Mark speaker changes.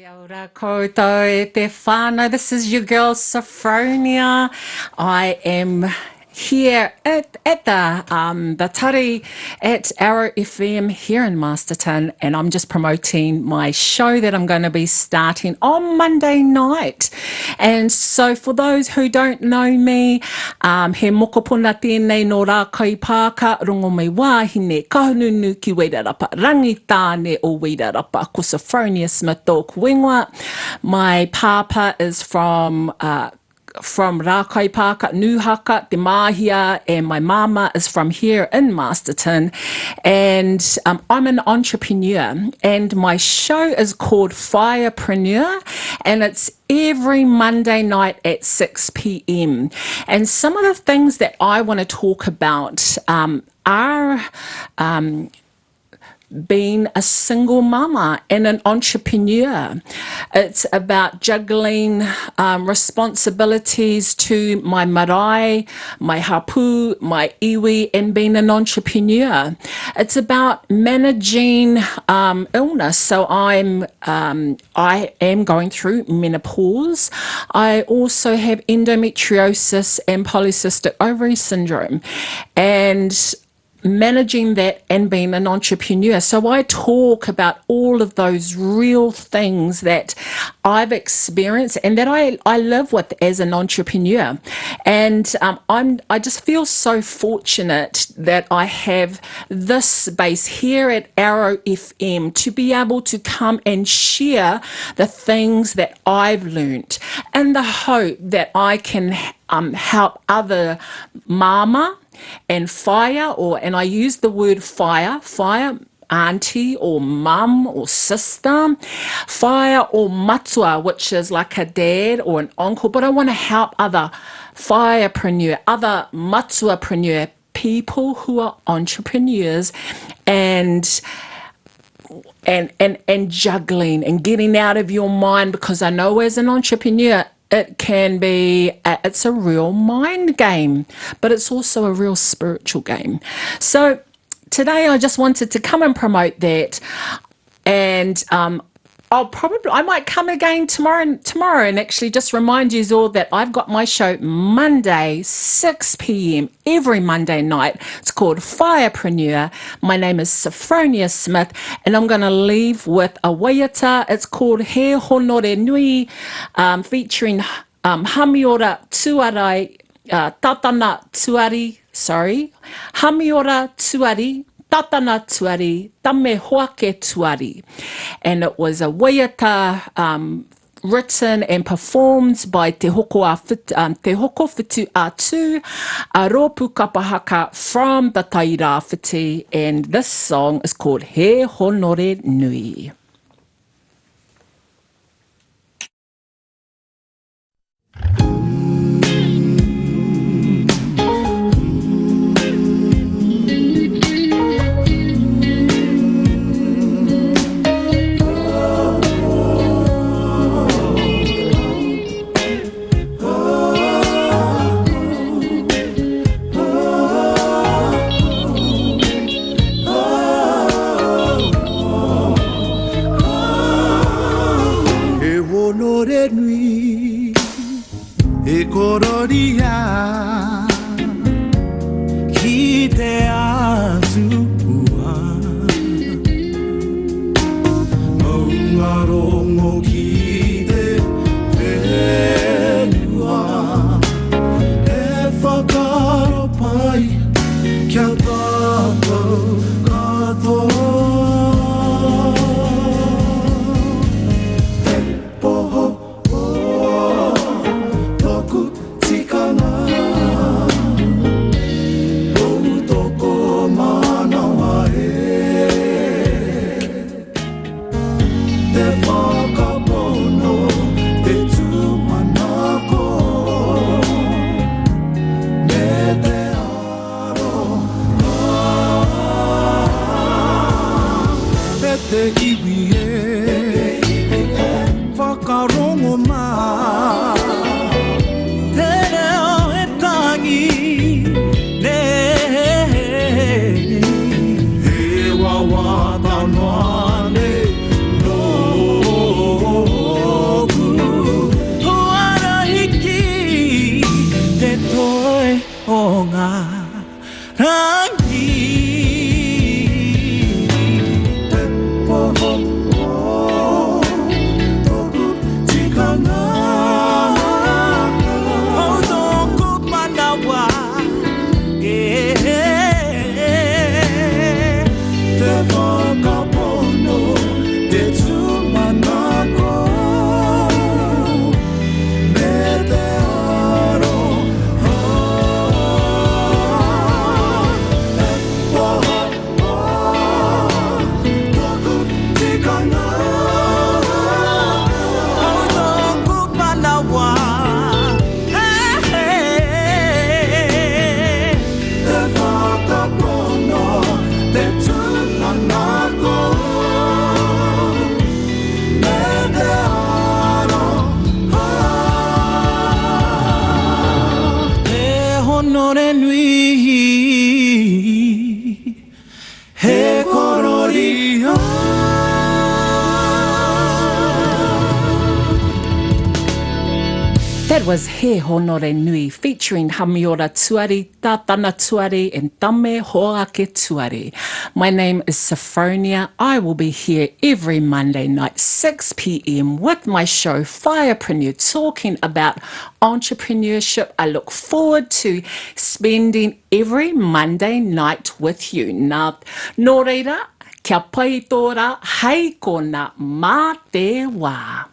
Speaker 1: Ora koutou e te whānau. This is your girl Sophronia. I am here at the Tari at Arrow FM here in Masterton, and I'm just promoting my show that I'm going to be starting on Monday night. And so for those who don't know me, he mokopuna tēnei no rā kaipāka rongo mai wāhine kahununu ki Wairarapa rangi tāne o Wairarapa ko Sophronia Smith tōku wengwa. My papa is from Rākaipāka, Nuhaka, Te Māhia, and my mama is from here in Masterton. And I'm an entrepreneur, and my show is called Whaea-Preneur, and it's every Monday night at 6 p.m. And some of the things that I want to talk about are being a single mama and an entrepreneur. It's about juggling responsibilities to my marae, my hapu, my iwi, and being an entrepreneur. It's about managing illness. So I am going through menopause. I also have endometriosis and polycystic ovary syndrome, and managing that and being an entrepreneur. So I talk about all of those real things that I've experienced and that I live with as an entrepreneur. And I just feel so fortunate that I have this space here at Arrow FM to be able to come and share the things that I've learnt, and the hope that I can help other mama and and I use the word fire, auntie or mum or sister, fire or matua, which is like a dad or an uncle, but I want to help other firepreneur, other matuapreneur, people who are entrepreneurs and juggling and getting out of your mind, because I know as an entrepreneur, it can be, it's a real mind game, but it's also a real spiritual game. So today I just wanted to come and promote that. And I might come again tomorrow and actually just remind you all that I've got my show Monday, 6 p.m. every Monday night. It's called Whaea-Preneur. My name is Sophronia Smith, and I'm going to leave with a waiata. It's called He Honore Nui, featuring Hamiora Tuarai, Tatana Tuari, Hamiora Tuari, Tatana Tuari, Tame Hoake Tuari. And it was a waiata written and performed by Te Hoko Whitu Atu, a Rōpu Kapahaka from the Taira Whiti. And this song is called He Honore Nui.
Speaker 2: Kororia ki te atua maungarongo ki te whenua e whakaro pai kia tātou katoa. ngā rangi te poho o tōku tikanga o tōku manawa te whakapono te tūmanako me te aro e poho tōku tikanga o tōku manawa te whakapono te tūmanako me te aro e honore nui he korori
Speaker 1: That was He Honore Nui featuring Hamiora Tuari, Tātana Tuari and Tame Hoake Tuari. My name is Sophronia. I will be here every Monday night, 6 p.m. with my show Whaea-Preneur, talking about entrepreneurship. I look forward to spending every Monday night with you. Nā, nō reira, kia pai tōra, hei kona mā te wā.